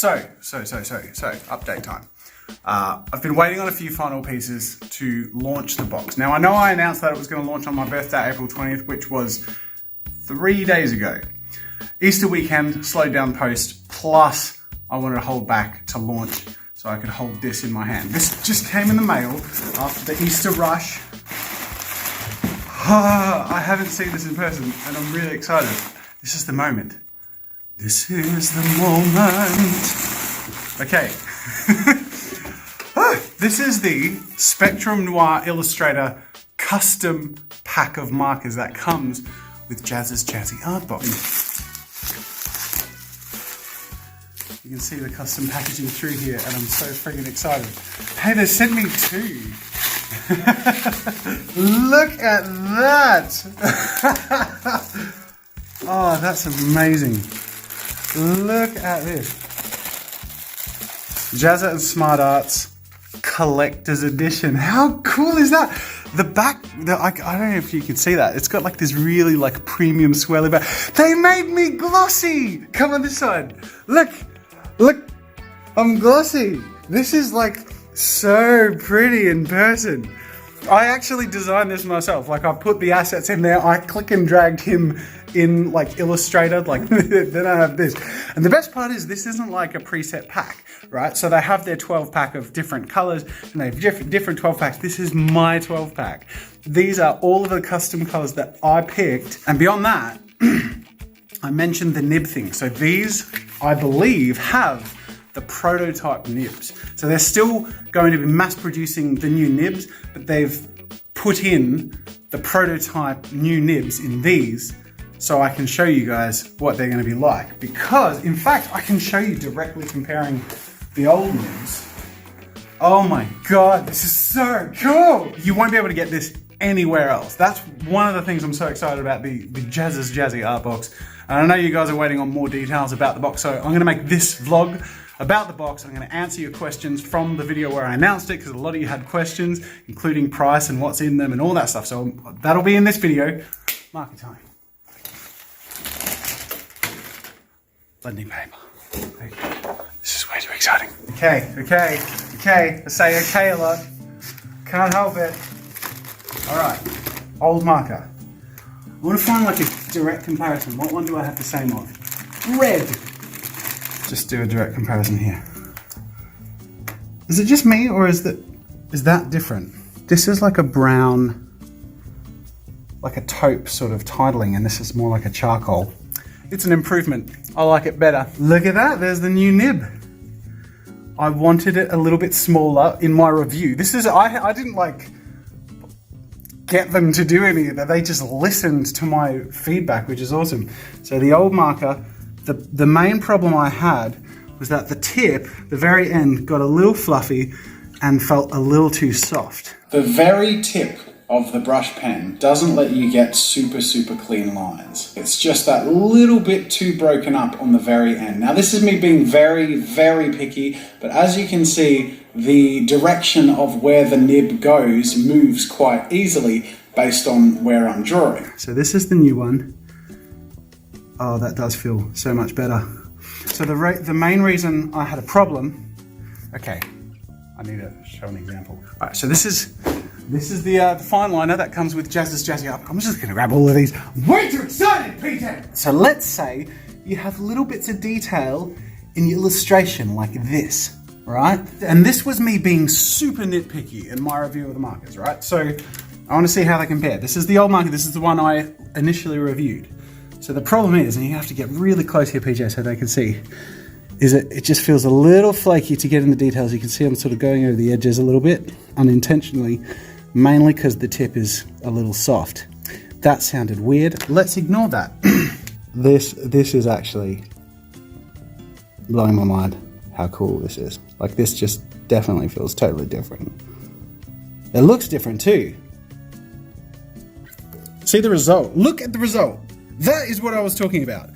So, update time. I've been waiting on a few final pieces to launch the box. Now, I know I announced that it was going to launch on my birthday, April 20th, which was 3 days ago. Easter weekend, slowed down post, plus I wanted to hold back to launch so I could hold this in my hand. This just came in the mail after the Easter rush. I haven't seen this in person and I'm really excited. This is the moment. This is the moment. Okay. This is the Spectrum Noir Illustrator custom pack of markers that comes with Jazza's Jazzy art box. You can see the custom packaging through here and I'm so friggin' excited. Hey, they sent me 2. Look at that! Oh, that's amazing. Look at this. Jazza and Smart Arts Collector's Edition. How cool is that? The back, I don't know if you can see that. It's got like this really like premium swirly back. They made me glossy. Come on this side. Look, I'm glossy. This is like so pretty in person. I actually designed this myself. Like I put the assets in there. I click and dragged him in like Illustrator, like then I have this. And the best part is this isn't like a preset pack, right? So they have their 12 pack of different colors and they have different 12 packs. This is my 12 pack. These are all of the custom colors that I picked. And beyond that, I mentioned the nib thing. So these, I believe, have the prototype nibs. So they're still going to be mass producing the new nibs, but they've put in the prototype new nibs in these so I can show you guys what they're going to be like. Because, in fact, I can show you directly comparing the old nibs. Oh my God, this is so cool. You won't be able to get this anywhere else. That's one of the things I'm so excited about, the Jazza's Jazzy art box. And I know you guys are waiting on more details about the box, so I'm going to make this vlog about the box. I'm going to answer your questions from the video where I announced it, because a lot of you had questions, including price and what's in them and all that stuff. So that'll be in this video. Marker time. Blending paper. Okay. This is way too exciting. Okay. I say okay a lot. Can't help it. All right, old marker. I want to find like a direct comparison. What one do I have the same of? Red. Just do a direct comparison here. Is it just me or is that different? This is like a brown, like a taupe sort of titling, and this is more like a charcoal. It's an improvement. I like it better. Look at that, there's the new nib. I wanted it a little bit smaller in my review. This is, I didn't like get them to do any of that. They just listened to my feedback, which is awesome. So the old marker, the main problem I had was that the tip, the very end, got a little fluffy and felt a little too soft. The very tip of the brush pen doesn't let you get super clean lines. It's just that little bit too broken up on the very end. Now this is me being very picky, but as you can see, the direction of where the nib goes moves quite easily based on where I'm drawing. So this is the new one. Oh, that does feel so much better. So the main reason I had a problem, okay, I need to show an example. All right, so this is the fine liner that comes with Jazza's Jazzy art. I'm just gonna grab all of these. Way too excited, Peter! So let's say you have little bits of detail in your illustration like this, right? And this was me being super nitpicky in my review of the markers, right? So I wanna see how they compare. This is the old marker, this is the one I initially reviewed. So the problem is, and you have to get really close here, PJ, so they can see, is it just feels a little flaky to get in the details. You can see I'm sort of going over the edges a little bit, unintentionally, mainly because the tip is a little soft. That sounded weird. Let's ignore that. This is actually blowing my mind how cool this is. Like this just definitely feels totally different. It looks different too. See the result. Look at the result. That is what I was talking about.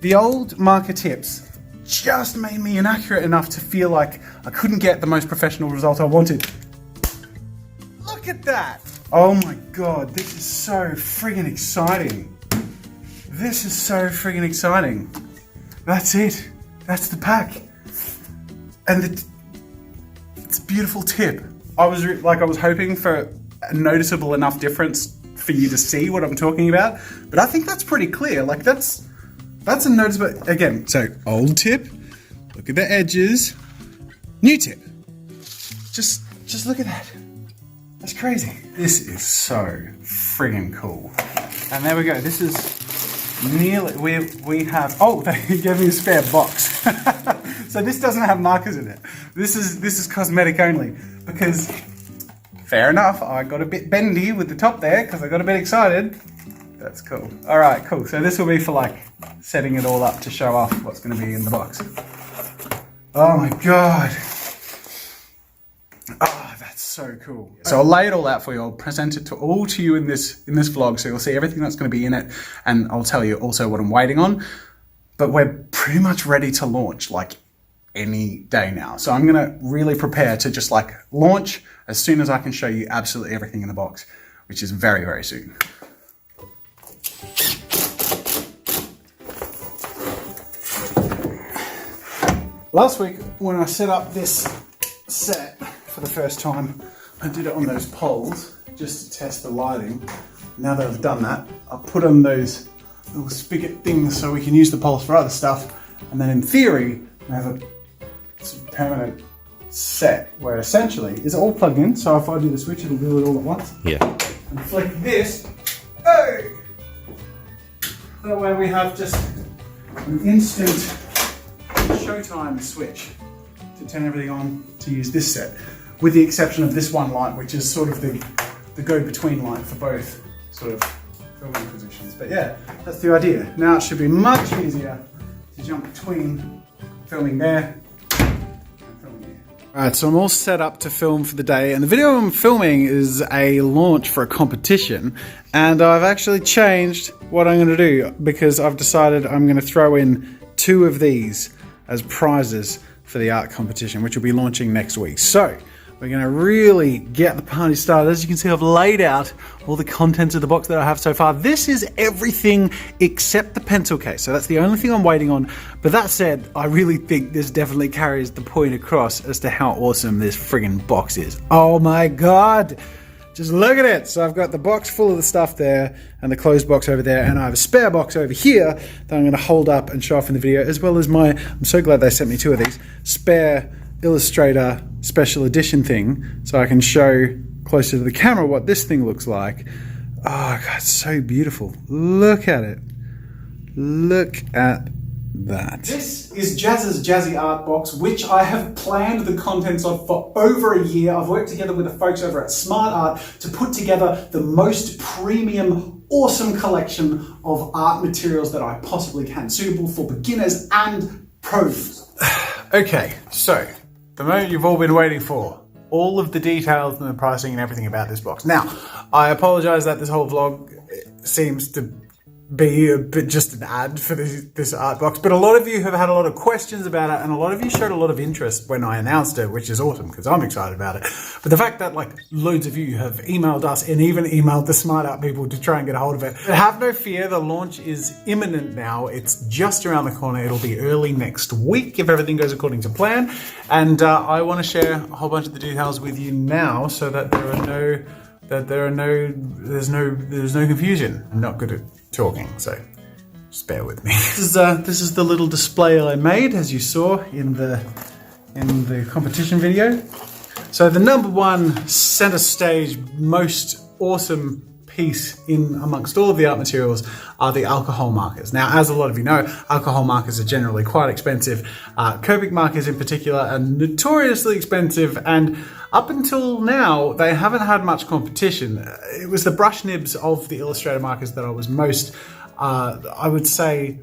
The old marker tips just made me inaccurate enough to feel like I couldn't get the most professional result I wanted. Look at that. Oh my God, this is so friggin' exciting. This is so friggin' exciting. That's it. That's the pack. And it's a beautiful tip. I was hoping for a noticeable enough difference for you to see what I'm talking about, but I think that's pretty clear. Like that's a noticeable, again, so old tip, look at the edges, new tip. Just look at that. That's crazy. This is so friggin' cool. And there we go. This is nearly, we have, oh, they gave me a spare box. So this doesn't have markers in it. This is cosmetic only, because fair enough, I got a bit bendy with the top there because I got a bit excited. That's cool. All right, cool. So this will be for like setting it all up to show off what's going to be in the box. Oh my God. Oh, that's so cool. So I'll lay it all out for you. I'll present it all to you in this vlog, so you'll see everything that's going to be in it, and I'll tell you also what I'm waiting on. But we're pretty much ready to launch like any day now. So I'm going to really prepare to just like launch as soon as I can show you absolutely everything in the box, which is very, very soon. Last week, when I set up this set for the first time, I did it on those poles just to test the lighting. Now that I've done that, I'll put on those little spigot things so we can use the poles for other stuff. And then in theory, I have a permanent set where essentially it's all plugged in. So if I do the switch, it'll do it all at once. Yeah. And flick this. Hey! That way we have just an instant showtime switch to turn everything on to use this set, with the exception of this one light, which is sort of the go-between light for both sort of filming positions. But yeah, that's the idea. Now it should be much easier to jump between filming there and filming here. Alright, so I'm all set up to film for the day, and the video I'm filming is a launch for a competition, and I've actually changed what I'm going to do because I've decided I'm going to throw in 2 of these as prizes for the art competition, which will be launching next week. So we're going to really get the party started. As you can see, I've laid out all the contents of the box that I have so far. This is everything except the pencil case. So that's the only thing I'm waiting on. But that said, I really think this definitely carries the point across as to how awesome this friggin' box is. Oh my God. Just look at it. So I've got the box full of the stuff there and the closed box over there, and I have a spare box over here that I'm going to hold up and show off in the video, as well as my, I'm so glad they sent me 2 of these, spare Illustrator special edition thing, so I can show closer to the camera what this thing looks like. Oh God, it's so beautiful. Look at it. Look at that. This is Jazza's Jazzy art box, which I have planned the contents of for over a year. I've worked together with the folks over at Smart Art to put together the most premium, awesome collection of art materials that I possibly can, suitable for beginners and pros. Okay, so the moment you've all been waiting for, all of the details and the pricing and everything about this box. Now, I apologize that this whole vlog seems to be a bit just an ad for this art box, but a lot of you have had a lot of questions about it, and a lot of you showed a lot of interest when I announced it, which is awesome because I'm excited about it. But the fact that like loads of you have emailed us and even emailed the Smart Art people to try and get a hold of it, but have no fear, the launch is imminent now. It's just around the corner. It'll be early next week if everything goes according to plan, and I want to share a whole bunch of the details with you now so that there's no confusion. I'm not good at talking, so just bear with me. This is the little display I made, as you saw in the competition video. So the #1 center stage, most awesome piece in amongst all of the art materials are the alcohol markers. Now, as a lot of you know, alcohol markers are generally quite expensive. Copic markers in particular are notoriously expensive, and up until now, they haven't had much competition. It was the brush nibs of the Illustrator markers that I was most, I would say,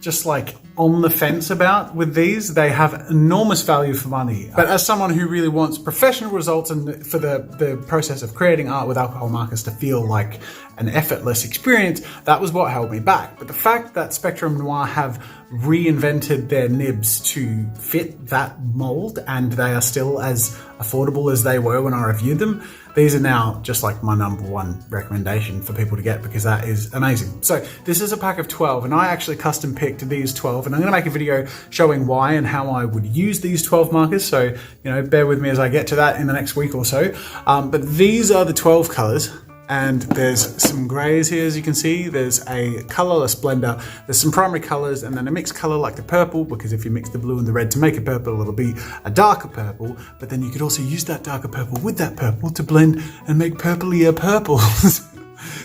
just like on the fence about with these. They have enormous value for money. But as someone who really wants professional results and for the process of creating art with alcohol markers to feel like an effortless experience, that was what held me back. But the fact that Spectrum Noir have reinvented their nibs to fit that mold, and they are still as affordable as they were when I reviewed them, these are now just like my #1 recommendation for people to get, because that is amazing. So this is a pack of 12, and I actually custom picked these 12, and I'm going to make a video showing why and how I would use these 12 markers. So, you know, bear with me as I get to that in the next week or so. But these are the 12 colors. And there's some grays here, as you can see. There's a colorless blender. There's some primary colors, and then a mixed color like the purple, because if you mix the blue and the red to make a purple, it'll be a darker purple. But then you could also use that darker purple with that purple to blend and make purplier purples.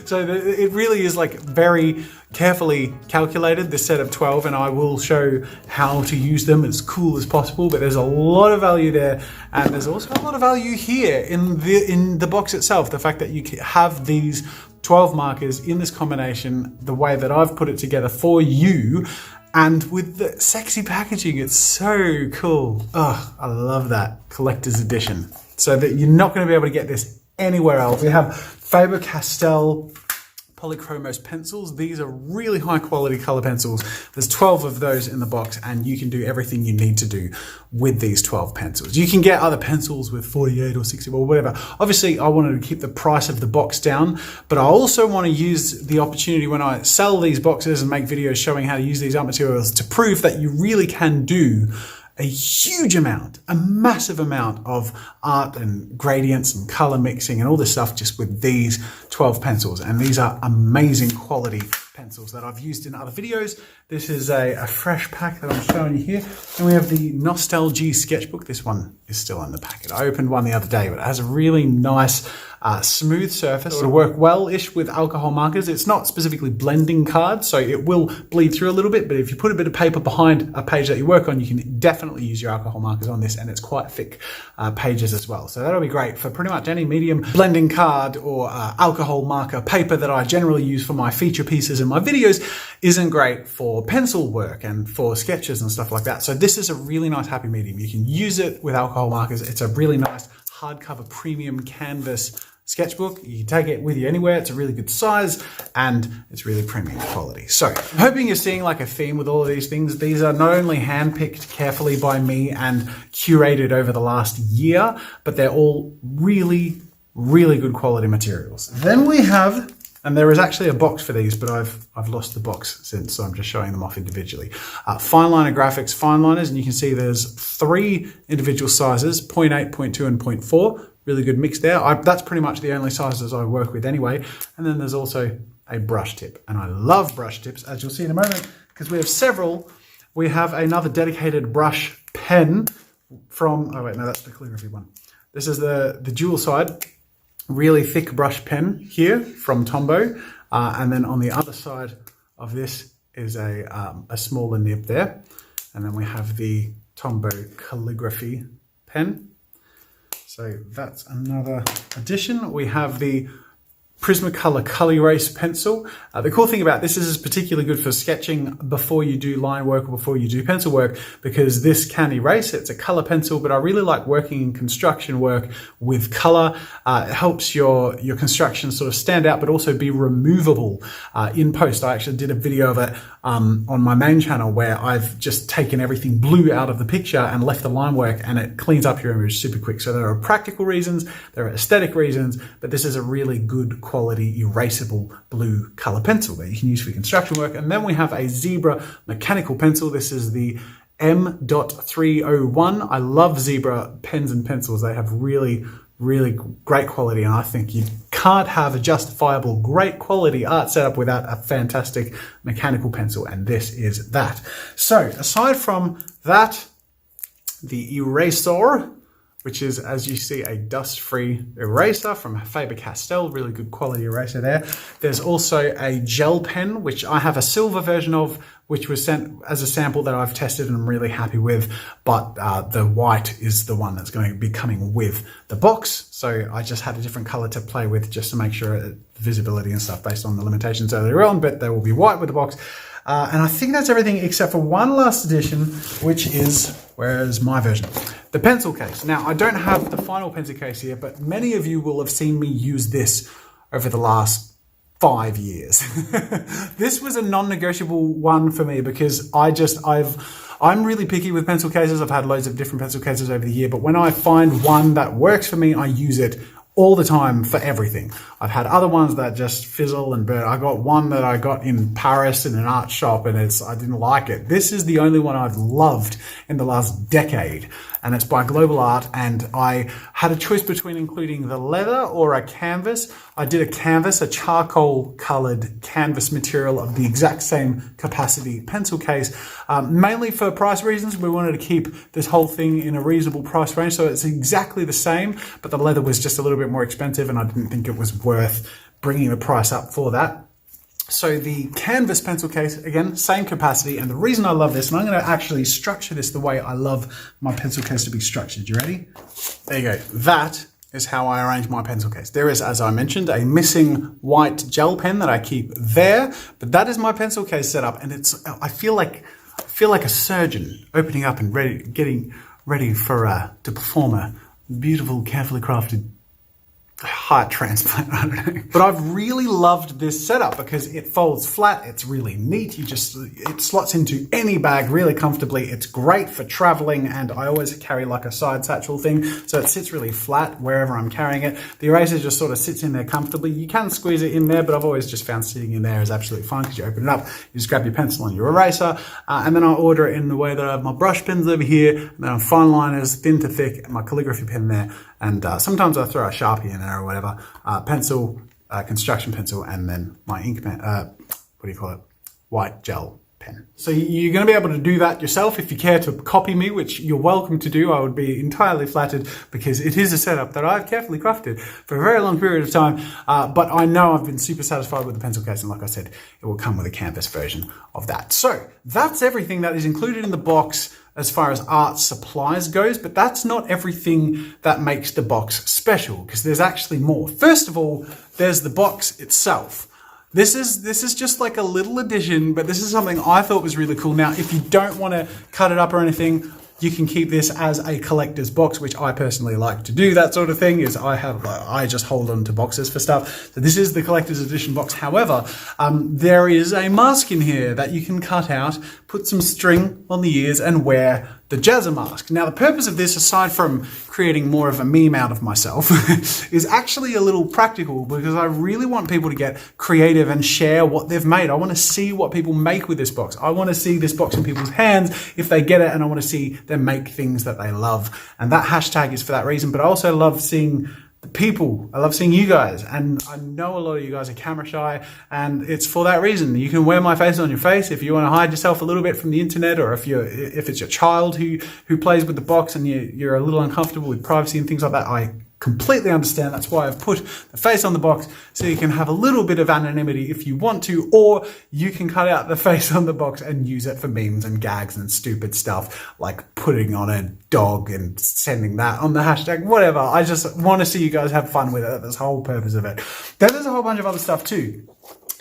So it really is like very carefully calculated, this set of 12, and I will show how to use them as cool as possible. But there's a lot of value there, and there's also a lot of value here in the box itself. The fact that you have these 12 markers in this combination, the way that I've put it together for you, and with the sexy packaging, it's so cool. Oh, I love that collector's edition. So that you're not going to be able to get this anywhere else. We have Faber-Castell Polychromos pencils. These are really high quality color pencils. There's 12 of those in the box, and you can do everything you need to do with these 12 pencils. You can get other pencils with 48 or 60 or whatever. Obviously, I wanted to keep the price of the box down, but I also want to use the opportunity when I sell these boxes and make videos showing how to use these art materials to prove that you really can do a huge amount, a massive amount of art and gradients and color mixing and all this stuff just with these 12 pencils. And these are amazing quality pencils that I've used in other videos. This is a fresh pack that I'm showing you here. And we have the Nostalgie sketchbook. This one is still in the packet. I opened one the other day, but it has a really nice smooth surface. It'll work well-ish with alcohol markers. It's not specifically blending cards, so it will bleed through a little bit, but if you put a bit of paper behind a page that you work on, you can definitely use your alcohol markers on this, and it's quite thick pages as well. So that'll be great for pretty much any medium blending card or alcohol marker paper that I generally use for my feature pieces in my videos. Isn't great for pencil work and for sketches and stuff like that. So this is a really nice happy medium. You can use it with alcohol markers. It's a really nice hardcover premium canvas sketchbook. You can take it with you anywhere. It's a really good size and it's really premium quality. So I'm hoping you're seeing like a theme with all of these things. These are not only handpicked carefully by me and curated over the last year, but they're all really, really good quality materials. Then we have, and there is actually a box for these, but I've lost the box since, so I'm just showing them off individually. Fine liner graphics fine liners, and you can see there's 3 individual sizes, 0.8, 0.2, and 0.4. Really good mix there. That's pretty much the only sizes I work with anyway. And then there's also a brush tip, and I love brush tips, as you'll see in a moment, because we have several. We have another dedicated brush pen from, oh wait, no, that's the calligraphy one. This is the dual side, really thick brush pen here from Tombow. And then on the other side of this is a smaller nib there. And then we have the Tombow calligraphy pen. So that's another addition. We have the Prismacolor Color Erase pencil. The cool thing about this is it's particularly good for sketching before you do line work or before you do pencil work, because this can erase. It's a color pencil, but I really like working in construction work with color. It helps your construction sort of stand out, but also be removable in post. I actually did a video of it on my main channel where I've just taken everything blue out of the picture and left the line work, and it cleans up your image super quick. So there are practical reasons, there are aesthetic reasons, but this is a really good quality erasable blue color pencil that you can use for construction work. And then we have a Zebra mechanical pencil. This is the M.301. I love Zebra pens and pencils. They have really, really great quality, and I think you can't have a justifiable great quality art setup without a fantastic mechanical pencil, and this is that. So aside from that, the eraser, which is, as you see, a dust-free eraser from Faber-Castell, really good quality eraser there. There's also a gel pen, which I have a silver version of, which was sent as a sample that I've tested and I'm really happy with, but the white is the one that's going to be coming with the box. So I just had a different color to play with just to make sure visibility and stuff based on the limitations earlier on, but they will be white with the box. And I think that's everything except for one last addition, which is, where is my version? The pencil case. Now, I don't have the final pencil case here, but many of you will have seen me use this over the last 5 years. This was a non-negotiable one for me because I'm really picky with pencil cases. I've had loads of different pencil cases over the year, but when I find one that works for me, I use it all the time for everything. I've had other ones that just fizzle and burn. I got one that I got in Paris in an art shop and I didn't like it. This is the only one I've loved in the last decade, and it's by Global Art, and I had a choice between including the leather or a canvas. I did a canvas, a charcoal colored canvas material of the exact same capacity pencil case, mainly for price reasons. We wanted to keep this whole thing in a reasonable price range, so it's exactly the same, but the leather was just a little bit more expensive and I didn't think it was worth bringing the price up for that. So the canvas pencil case, again, same capacity, and the reason I love this, and I'm going to actually structure this the way I love my pencil case to be structured. You ready? There you go. That is how I arrange my pencil case. There is, as I mentioned, a missing white gel pen that I keep there, but that is my pencil case setup, and I feel like a surgeon opening up and getting ready to perform a beautiful, carefully crafted heart transplant. I don't know. But I've really loved this setup because it folds flat. It's really neat. It slots into any bag really comfortably. It's great for traveling, and I always carry like a side satchel thing, so it sits really flat wherever I'm carrying it. The eraser just sort of sits in there comfortably. You can squeeze it in there, but I've always just found sitting in there is absolutely fine because you open it up, you just grab your pencil and your eraser, and then I order it in the way that I have my brush pens over here, and then fine liners, thin to thick, my calligraphy pen there, and sometimes I throw a Sharpie in there or whatever, pencil, construction pencil, and then my ink pen, white gel pen. So you're going to be able to do that yourself if you care to copy me, which you're welcome to do. I would be entirely flattered because it is a setup that I've carefully crafted for a very long period of time, but I know I've been super satisfied with the pencil case, and like I said, it will come with a canvas version of that. So that's everything that is included in the box as far as art supplies goes, but that's not everything that makes the box special, because there's actually more. First of all, there's the box itself. This is just like a little addition, but this is something I thought was really cool. Now, if you don't want to cut it up or anything, you can keep this as a collector's box, which I personally like to do. That sort of thing is I just hold on to boxes for stuff. So this is the collector's edition box. However, there is a mask in here that you can cut out, put some string on the ears, and wear the Jazza mask. Now, the purpose of this, aside from creating more of a meme out of myself, is actually a little practical, because I really want people to get creative and share what they've made. I want to see what people make with this box. I want to see this box in people's hands if they get it, and I want to see them make things that they love. And that hashtag is for that reason, but I also love seeing the people. I love seeing you guys, and I know a lot of you guys are camera shy, and it's for that reason. You can wear my face on your face if you want to hide yourself a little bit from the internet, or if it's your child who plays with the box and you're a little uncomfortable with privacy and things like that. I completely understand. That's why I've put the face on the box, so you can have a little bit of anonymity if you want to, or you can cut out the face on the box and use it for memes and gags and stupid stuff like putting on a dog and sending that on the hashtag, whatever. I just want to see you guys have fun with it. That's the whole purpose of it. Then there's a whole bunch of other stuff too.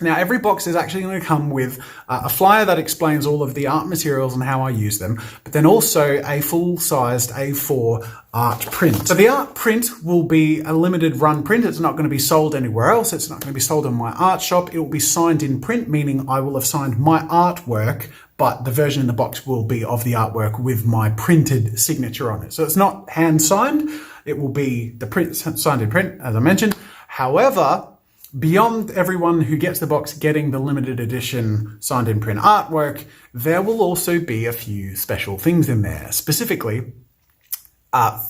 Now, every box is actually going to come with a flyer that explains all of the art materials and how I use them, but then also a full-sized A4 art print. So the art print will be a limited run print. It's not going to be sold anywhere else. It's not going to be sold in my art shop. It will be signed in print, meaning I will have signed my artwork, but the version in the box will be of the artwork with my printed signature on it. So it's not hand signed. It will be the print signed in print, as I mentioned. However, beyond everyone who gets the box getting the limited edition signed in print artwork, there will also be a few special things in there. Specifically,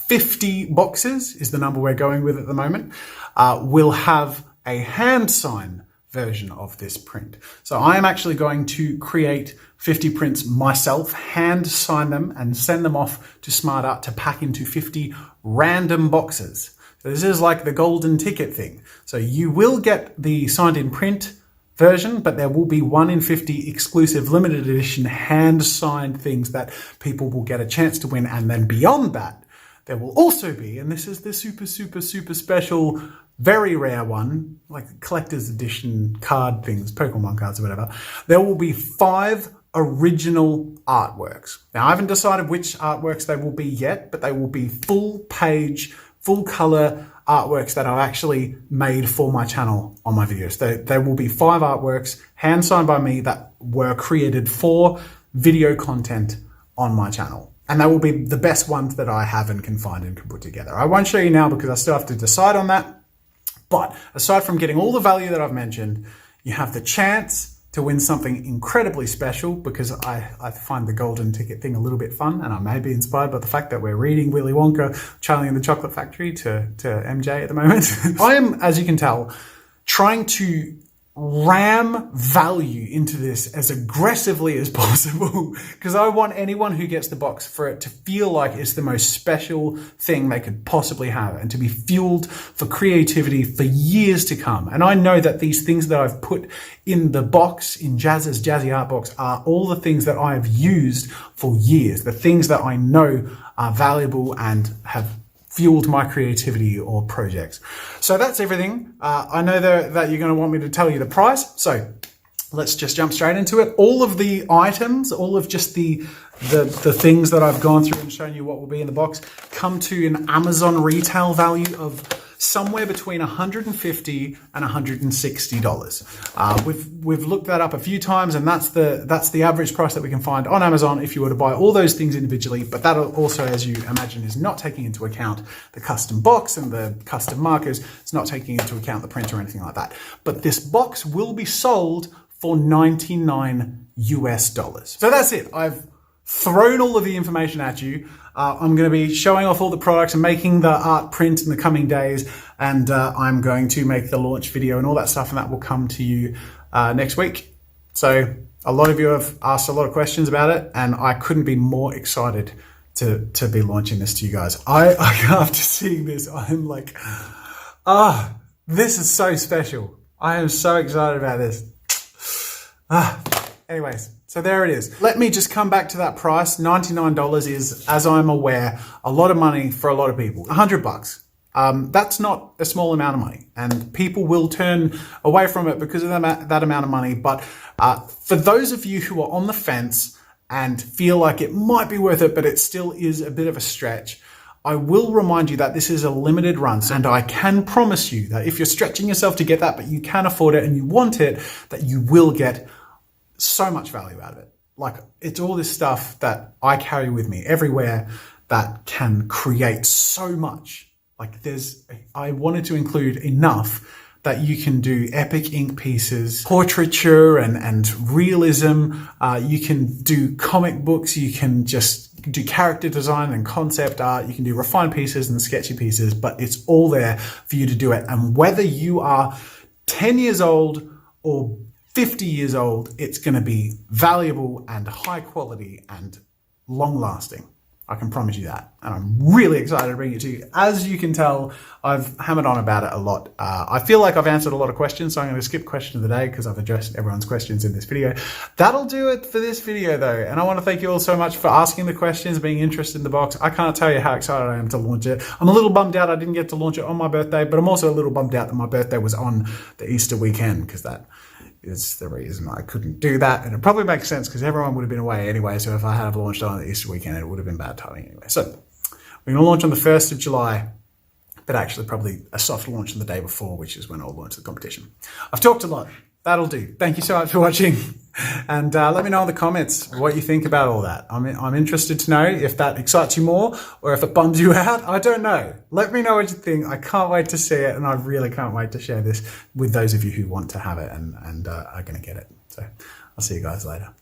50 boxes is the number we're going with at the moment, will have a hand sign version of this print. So I am actually going to create 50 prints myself, hand sign them, and send them off to Smart Art to pack into 50 random boxes. So this is like the golden ticket thing. So you will get the signed in print version, but there will be 1 in 50 exclusive limited edition hand signed things that people will get a chance to win. And then beyond that, there will also be, and this is the super, super, super special, very rare one, like collector's edition card things, Pokemon cards or whatever, there will be 5 original artworks. Now, I haven't decided which artworks they will be yet, but they will be full page, full color artworks that I've actually made for my channel on my videos. There will be 5 artworks hand signed by me that were created for video content on my channel. And that will be the best ones that I have and can find and can put together. I won't show you now because I still have to decide on that. But aside from getting all the value that I've mentioned, you have the chance to win something incredibly special, because I find the golden ticket thing a little bit fun, and I may be inspired by the fact that we're reading Willy Wonka, Charlie and the Chocolate Factory to MJ at the moment. I am, as you can tell, trying to ram value into this as aggressively as possible, because I want anyone who gets the box for it to feel like it's the most special thing they could possibly have, and to be fueled for creativity for years to come. And I know that these things that I've put in the box, in Jazza's Jazzy Art Box, are all the things that I have used for years, the things that I know are valuable and have fueled my creativity or projects. So that's everything. I know that you're going to want me to tell you the price, so let's just jump straight into it. All of the items, all of just the things that I've gone through and shown you what will be in the box, come to an Amazon retail value of somewhere between $150 and $160. We've looked that up a few times, and that's the average price that we can find on Amazon if you were to buy all those things individually. But that also, as you imagine, is not taking into account the custom box and the custom markers. It's not taking into account the print or anything like that. But this box will be sold for $99 US. So that's it. I've thrown all of the information at you. I'm going to be showing off all the products and making the art print in the coming days, and I'm going to make the launch video and all that stuff, and that will come to you next week. So a lot of you have asked a lot of questions about it, and I couldn't be more excited to be launching this to you guys. After seeing this, I'm like, this is so special. I am so excited about this. Anyways, so there it is. Let me just come back to that price. $99 is, as I'm aware, a lot of money for a lot of people. $100. That's not a small amount of money, and people will turn away from it because of that amount of money. But for those of you who are on the fence and feel like it might be worth it, but it still is a bit of a stretch, I will remind you that this is a limited run, and I can promise you that if you're stretching yourself to get that, but you can afford it and you want it, that you will get so much value out of it. Like, it's all this stuff that I carry with me everywhere that can create so much. Like, I wanted to include enough that you can do epic ink pieces, portraiture and realism. You can do comic books. You can just do character design and concept art. You can do refined pieces and sketchy pieces, but it's all there for you to do it. And whether you are 10 years old or 50 years old, it's going to be valuable and high quality and long lasting. I can promise you that. And I'm really excited to bring it to you. As you can tell, I've hammered on about it a lot. I feel like I've answered a lot of questions, so I'm going to skip question of the day because I've addressed everyone's questions in this video. That'll do it for this video though. And I want to thank you all so much for asking the questions, being interested in the box. I can't tell you how excited I am to launch it. I'm a little bummed out I didn't get to launch it on my birthday, but I'm also a little bummed out that my birthday was on the Easter weekend, because that is the reason I couldn't do that. And it probably makes sense because everyone would have been away anyway. So if I had launched on the Easter weekend, it would have been bad timing anyway. So we're going to launch on the 1st of July, but actually probably a soft launch on the day before, which is when I'll launch the competition. I've talked a lot. That'll do. Thank you so much for watching. And let me know in the comments what you think about all that. I'm interested to know if that excites you more or if it bums you out. I don't know. Let me know what you think. I can't wait to see it, and I really can't wait to share this with those of you who want to have it and are going to get it. So I'll see you guys later.